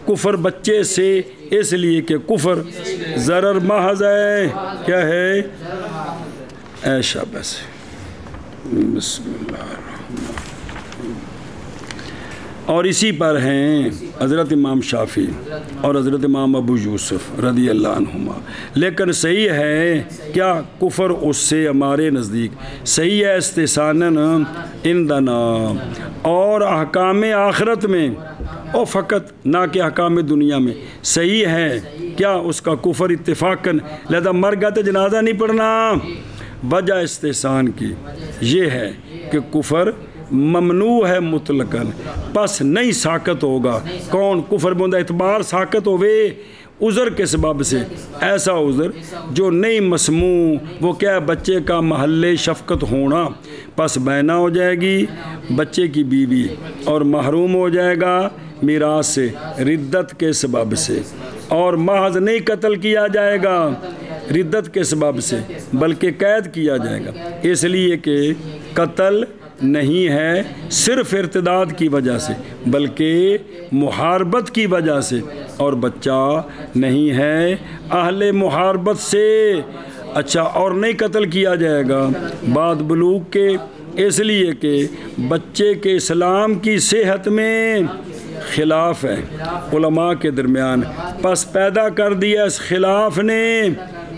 کفر بچے سے اس لیے کہ کفر ضرر محض ہے کیا ہے اے شاباش بسم اللہ اور اسی پر ہیں حضرت امام شافعی اور حضرت امام ابو یوسف رضی اللہ عنہما لیکن صحیح ہے کیا کفر اس سے ہمارے نزدیک صحیح ہے استحساناً عندنا اور احکام آخرت میں اور فقط نہ کہ احکام دنیا میں صحیح ہے کیا اس کا کفر اتفاقاً لہذا مر گیا تو جنازہ نہیں پڑھنا. وجہ استحسان کی یہ ہے کہ کفر ممنوع ہے مطلقاً پس نہیں ساکت ہوگا کون کفر بندہ اعتبار ساکت ہوئے عذر کے سبب سے ایسا عذر جو نہیں مسموع وہ کیا بچے کا محل شفقت ہونا پس بینہ ہو جائے گی بچے کی بیوی اور محروم ہو جائے گا میراث سے ردت کے سبب سے اور محض نہیں قتل کیا جائے گا ردت کے سبب سے بلکہ قید کیا جائے گا اس لیے کہ قتل نہیں ہے صرف ارتداد کی وجہ سے بلکہ محاربت کی وجہ سے اور بچہ نہیں ہے اہل محاربت سے. اچھا اور نہیں قتل کیا جائے گا بعد بلوغ کے اس لیے کہ بچے کے اسلام کی صحت میں خلاف ہے علماء کے درمیان پس پیدا کر دیا اس خلاف نے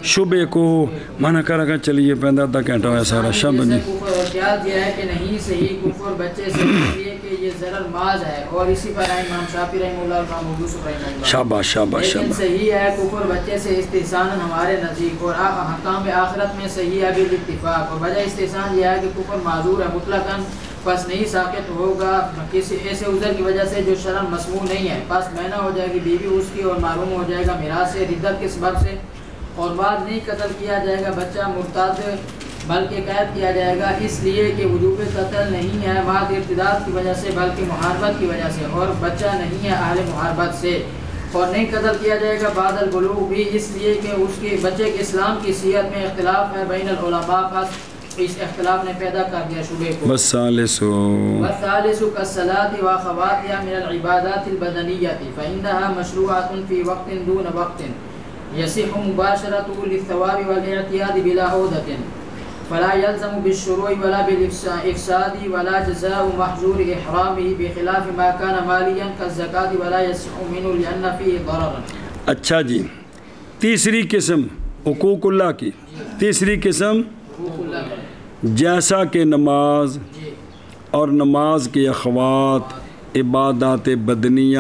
شبے کو منع کر رکھا چلیے پہندا آدھا گھنٹہ ہوا سارا شب نہیں اور کیا دیا ہے کہ نہیں صحیح کفر بچے سے اس لیے کہ یہ ضرر ماز ہے اور اسی پر امام شافعی رحمہ اللہ اور امام ابو یوسف رحمہ اللہ شاباش شاباش لیکن شاباش صحیح ہے کفر بچے سے استحسان ہمارے نزدیک اور احکام آخرت میں صحیح ہے بالاتفاق اور وجہ استحسان یہ ہے کہ کفر معذور ہے مطلقاً پس نہیں ساکت ہوگا کسی ایسے عذر کی وجہ سے جو شرم مسموع نہیں ہے پس مینہ ہو جائے گی بیوی اس کی اور معلوم ہو جائے گا میراث سے ردت کے سبب سے اور بعد نہیں قتل کیا جائے گا بچہ مرتد بلکہ قید کیا جائے گا اس لیے کہ وجوب قتل نہیں ہے بعد ارتداد کی وجہ سے بلکہ محاربت کی وجہ سے اور بچہ نہیں ہے اہل محاربت سے اور نہیں قتل کیا جائے گا بعد البلوغ بھی اس لیے کہ اس کے بچے کے اسلام کی صحت میں اختلاف ہے بین العلماء اس اختلاف نے پیدا کر دیا شبے کو. والثالث والثالث كالصلاة وأخواتها من العبادات البدنية فإنها مشروعة في وقت دون وقت يصح مباشرته للثواب والاعتياد بلا عودة فلا يلزم بالشروع ولا بالإفساد ولا جزاء محظور إحرامه بخلاف ما كان ماليا كالزكاة ولا يصح منه لأن فيه ضررا. اچھا جی، تیسری قسم حقوق اللہ کی. تیسری قسم جیسا کہ نماز اور نماز کے اخوات، عبادات بدنیہ،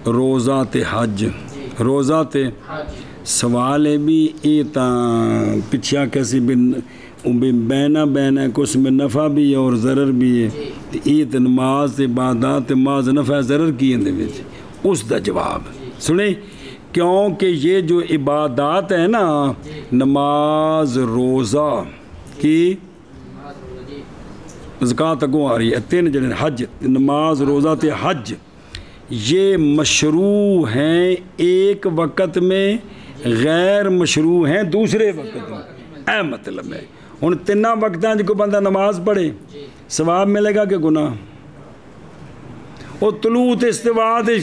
روزات حج. روزات سوال ہے بھی ایتا پچھا کسی بینا بینا کہ اس میں نفع بھی ہے اور ضرر بھی ہے. ایت نماز عبادات ماز نفع ضرر کی اندے وچ اس دا جواب سنیں، کیونکہ یہ جو عبادات ہیں نا، نماز، روزہ کی زکوٰۃ اگوں آ رہی ہے، تین جڑے حج، نماز، روزہ تے حج، یہ مشروع ہیں ایک وقت میں، غیر مشروع ہیں دوسرے وقت میں. اے مطلب ہے ہن تیناں وقتاں جو بندہ نماز پڑھے ثواب ملے گا کہ گناہ؟ وہ طلوع تے استوا تے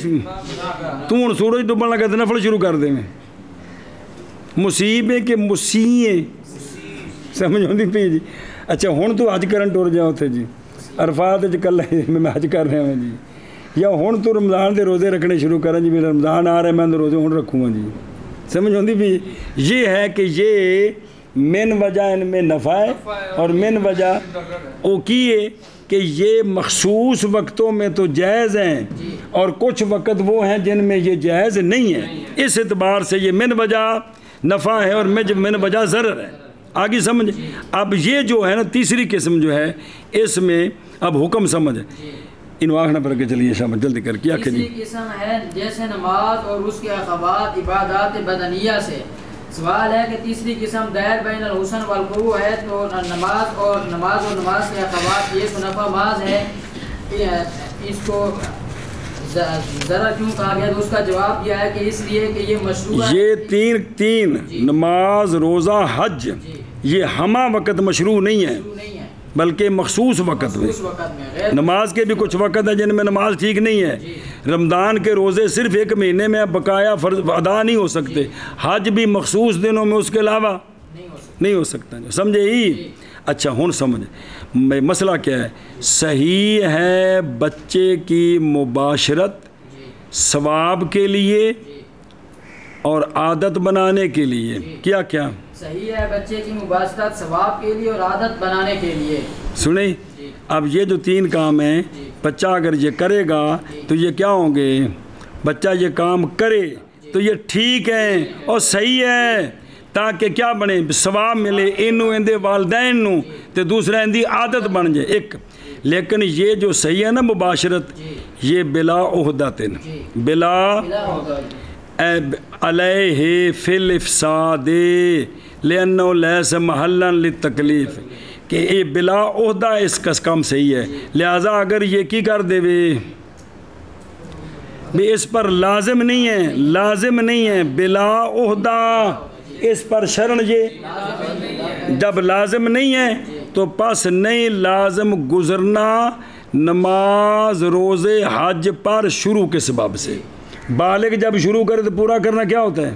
تو ہن سورج ڈبن لگا تے نفل شروع کر دے میں مصیب ہے کہ مسیح ہے. سمجھ ہوندی پئی جی؟ اچھا ہن تو حج کرن ٹر جا اتھے جی، عرفات وچ کل میں حج کر رہا ہوں جی، یا ہن تو رمضان دے روزے رکھنے شروع کریں جی، میرا رمضان آ رہا ہے میں روزے ہن رکھوں گا جی. سمجھ ہوندی پئی؟ یہ ہے کہ یہ من وجہ ان میں نفع ہے اور من وجہ وہ کی ہے کہ یہ مخصوص وقتوں میں تو جائز ہیں اور کچھ وقت وہ ہیں جن میں یہ جائز نہیں ہے. اس اعتبار سے یہ من وجہ نفع ہے اور من وجہ ضرر ہے. آگے سمجھ. اب یہ جو ہے نا تیسری قسم جو ہے اس میں اب حکم سمجھ انواع پر کے چلیے شامل جلدی کر کے آخر. تیسری قسم ہے جیسے نماز اور اس کے اخوات عبادات بدنیہ سے. سوال ہے کہ تیسری قسم غیر بین الحسن والقروع ہے، تو نماز اور نماز کے اخوات یہ تو نفع محض ہے، اس کو ذرا کیوں کہا گیا؟ تو اس کا جواب دیا ہے کہ اس لیے کہ یہ مشروع ہے. یہ تین نماز، روزہ، حج یہ ہمہ وقت مشروع نہیں ہے بلکہ مخصوص وقت میں. نماز کے بھی کچھ وقت ہے جن میں نماز ٹھیک نہیں ہے. رمضان کے روزے صرف ایک مہینے میں بقایا فرض ادا نہیں ہو سکتے. حج بھی مخصوص دنوں میں اس کے علاوہ نہیں ہو سکتا. سمجھے ہی؟ اچھا ہن سمجھ مسئلہ کیا ہے. صحیح ہے بچے کی مباشرت ثواب کے لیے اور عادت بنانے کے لیے. کیا کیا صحیح ہے بچے کی مباشرت ثواب کے لیے اور عادت بنانے کے لیے. سنیں اب یہ جو تین کام ہیں، بچہ اگر یہ کرے گا تو یہ کیا ہوں گے؟ بچہ یہ کام کرے تو یہ ٹھیک ہے اور صحیح ہے، تاکہ کیا بنے؟ ثواب ملے انہوں اندے والدین نو تے دوسرا اندی عادت بن جائے ایک. لیکن یہ جو صحیح ہے نا مباشرت، یہ بلا عہدتن، بلا علیہ فی الافساد لأنه لیس محلا للتکلیف، کہ یہ بلا عہدہ اس کا کام صحیح ہے. لہٰذا اگر یہ کی کر دے بھی اس پر لازم نہیں ہے بلا عہدہ اس پر شرن. یہ جب لازم نہیں ہے تو پس نہیں لازم گزرنا نماز، روزے، حج پر شروع کے سبب سے. بالغ جب شروع کرے تو پورا کرنا کیا ہوتا ہے؟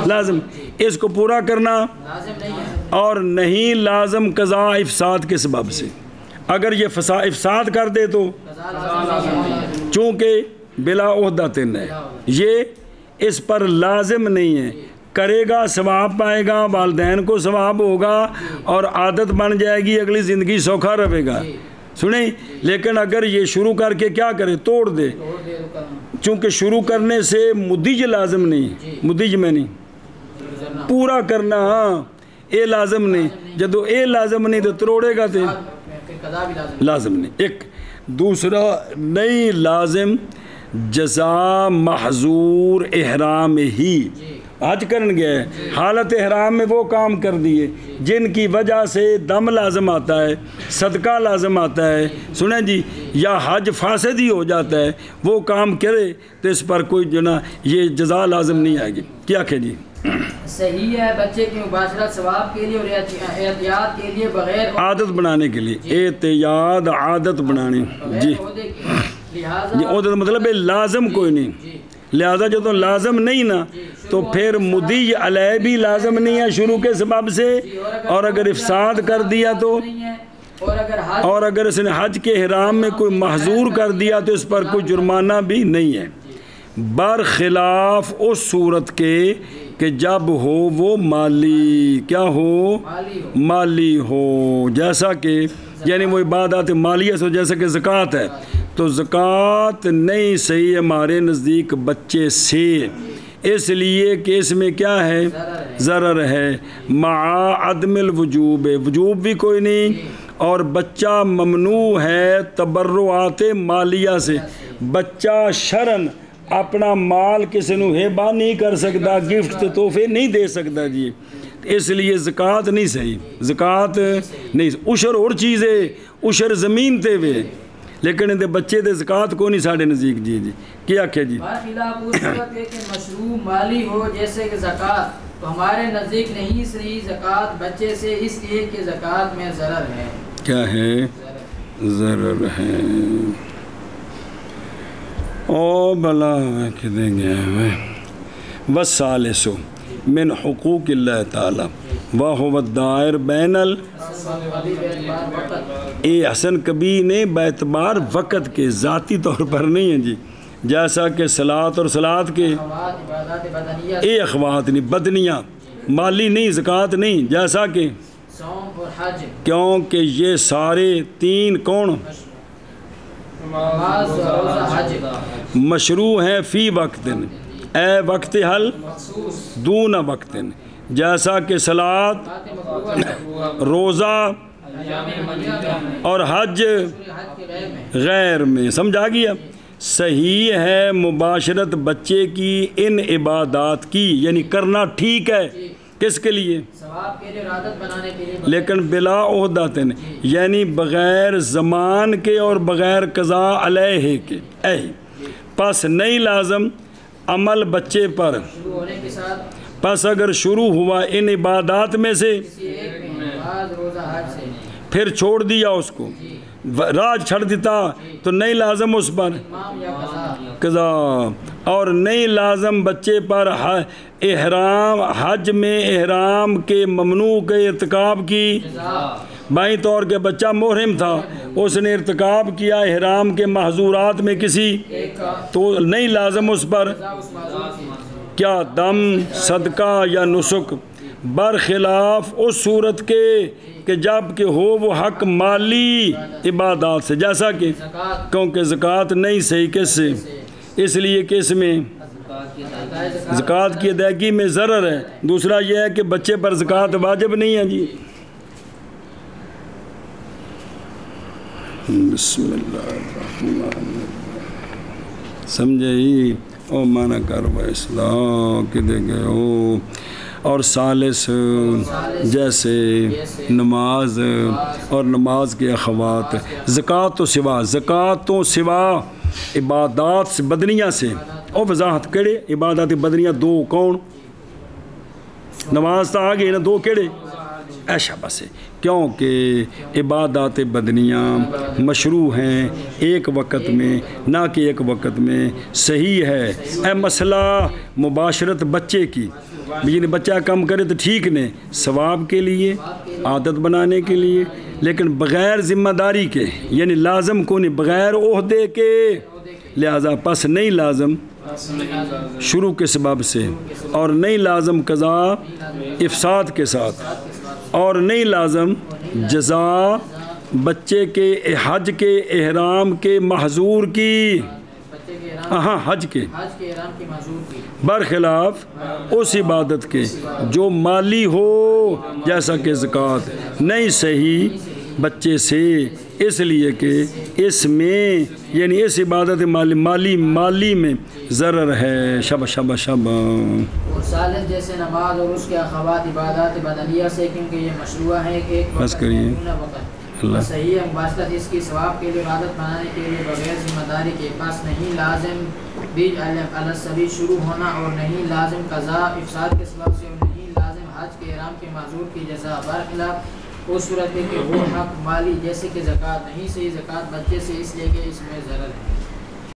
لازم. اس کو پورا کرنا اور نہیں لازم قضاء افساد کے سبب سے. اگر یہ افساد کر دے تو چونکہ بلا عہدہ تن ہے، یہ اس پر لازم نہیں ہے. کرے گا ثواب پائے گا، والدین کو ثواب ہوگا اور عادت بن جائے گی، اگلی زندگی سوکھا رہے گا. سنیں لیکن اگر یہ شروع کر کے کیا کرے؟ توڑ دے. چونکہ شروع کرنے سے مدیج لازم نہیں، مدیج میں نہیں پورا کرنا، اے لازم نہیں. جدو اے لازم نہیں تو تروڑے گا تو لازم نہیں. ایک دوسرا نہیں لازم جزا محظور احرام ہی. حج کرن گئے حالت احرام میں وہ کام کر دیے جن کی وجہ سے دم لازم آتا ہے، صدقہ لازم آتا ہے. سنیں جی، یا حج فاسد ہی ہو جاتا ہے، وہ کام کرے تو اس پر کوئی جو نا یہ جزا لازم نہیں آئے گی. کیا کہ جی صحیح ہے بچے کی مباشرت ثواب کے لیے اور احتیاط کے لیے بغیر عادت بنانے کے لیے، احتیاط عادت بنانی، جی لہٰذا جی عادت مطلب ہے لازم کوئی نہیں، لہذا جو تو لازم نہیں نا تو پھر مدی علیہ بھی لازم نہیں ہے شروع کے سبب سے، اور اگر افساد کر دیا تو، اور اگر اس نے حج کے احرام میں کوئی محظور کر دیا تو اس پر کوئی جرمانہ بھی نہیں ہے، برخلاف اس صورت کے کہ جب ہو وہ مالی، کیا ہو؟ مالی ہو، جیسا کہ یعنی وہ عبادات مالیہ سے، جیسا کہ زکوٰۃ ہے تو زکوٰۃ نہیں صحیح ہمارے نزدیک بچے سے، اس لیے کہ اس میں کیا ہے؟ ضرر ہے، مع عدم الوجوب، وجوب بھی کوئی نہیں، اور بچہ ممنوع ہے تبرعات مالیہ سے، بچہ شرعاً اپنا مال کسی نو ہیبہ نہیں کر سکتا، گفٹ تحفے نہیں دے سکتا جی، اس لیے زکوٰۃ نہیں صحیح، زکوٰۃ نہیں، عشر اور چیز ہے، عشر زمین تے وے، لیکن اندے بچے دے زکوٰۃ کو نہیں ساڑھے نزدیک، جی جی کیا کہ جی خلاف اس صورت ہے کہ مشروع مالی ہو جیسے کہ زکوٰۃ، تو ہمارے نزدیک نہیں صحیح زکوٰۃ بچے سے، اس لیے کہ زکوٰۃ میں ضرر ہے، کیا ہے؟ ضرر ہے، او بلا کہ دیں گے والثالث من حقوق اللہ تعالی وہو الدائر بین احسن کبھی نے باعتبار وقت کے، ذاتی طور پر نہیں ہیں جی، جیسا کہ صلاۃ اور صلاۃ کے عبادات بدنیہ اخوات نہیں، بدنیاں مالی نہیں، زکوٰۃ نہیں، جیسا کہ صوم اور حج، کیونکہ یہ سارے تین کون نماز روزہ حج مشروع ہیں فی وقت، اے وقت حل دون وقت، جیسا کہ صلاۃ، روزہ اور حج غیر میں، سمجھا گیا؟ صحیح ہے مباشرت بچے کی ان عبادات کی، یعنی کرنا ٹھیک ہے، کس کے لیے؟ ثواب کے لیے، عادت بنانے کے لیے، لیکن بلا عہدتن، یعنی بغیر زمان کے اور بغیر قضاء علیہ کے، پس نہیں لازم عمل بچے پر، شروع ہونے کے ساتھ پس اگر شروع ہوا ان عبادات میں سے کسی ایک میں نماز روزہ حج سے، پھر چھوڑ دیا اس کو، راج چھڑ دیتا تو نہیں لازم اس پر امام یا قضا، قضا، اور نہیں لازم بچے پر احرام، حج میں احرام کے ممنوع کے ارتکاب کی، بائیں طور کے بچہ محرم تھا، اس نے ارتکاب کیا احرام کے محظورات میں کسی، ایک کا تو نہیں لازم اس پر اس معذور کی، کیا دم، صدقہ یا نسک، برخلاف اس صورت کے کہ جب کہ ہو وہ حق مالی عبادات سے، جیسا کہ زکوٰۃ، کیونکہ زکوٰۃ نہیں صحیح کس سے، اس لیے کہ اس میں زکوٰۃ کی ادائیگی میں ضرر ہے، دوسرا یہ ہے کہ بچے پر زکوٰۃ واجب نہیں ہے جی، بسم اللہ الرحمن الرحیم، سمجھے ہی او مانا کرو اسلام کہ دے گئے ہو، اور ثالث جیسے نماز اور نماز کے اخوات، زکوٰۃ و سوا، زکوٰۃ و سوا عبادات سے بدنیہ سے، اور وضاحت کیڑے عبادات بدنیہ دو کون، نماز تو آگے نا، دو کیڑے ایشا بس ہے، کیونکہ عبادات بدنیہ مشروع ہیں ایک وقت میں، نہ کہ ایک وقت میں، صحیح ہے، اے مسئلہ مباشرت بچے کی، یعنی بچہ کم کرے تو ٹھیک نے، ثواب کے لیے، عادت بنانے کے لیے، لیکن بغیر ذمہ داری کے، یعنی لازم کو نہیں، بغیر عہدے کے، لہذا پس نہیں لازم شروع کے سبب سے، اور نہیں لازم قضاء افساد کے ساتھ، اور نہیں لازم جزا بچے کے حج کے احرام کے محظور کی، ہاں حج کے احرام کی معذور کی، برخلاف اس عبادت کے جو مالی ہو، جیسا کہ زکوٰۃ نہیں صحیح بچے سے، اس لیے کہ اس میں یعنی اس عبادت مالی میں ضرر ہے، شب اور ثالث جیسے نماز اور اس کے اخوات عبادات بدنیہ سے، کیونکہ یہ مشروع ہے کہ ایک بس کریے، اللہ صحیح ہے مباشرت اس کی ثواب کے لیے عادت بنانے کے لیے بغیر ذمہ داری کے پاس نہیں لازم بیج السبی شروع ہونا اور نہیں لازم قضاء افساد کے سبب سے اور نہیں لازم حج کے احرام کے معذور کی جزا برخلاف اس صورت ہے کہ وہ حق مالی جیسے کہ زکوٰۃ نہیں صحیح زکوٰۃ بچے سے اس لیے کہ اس میں ضرر ہے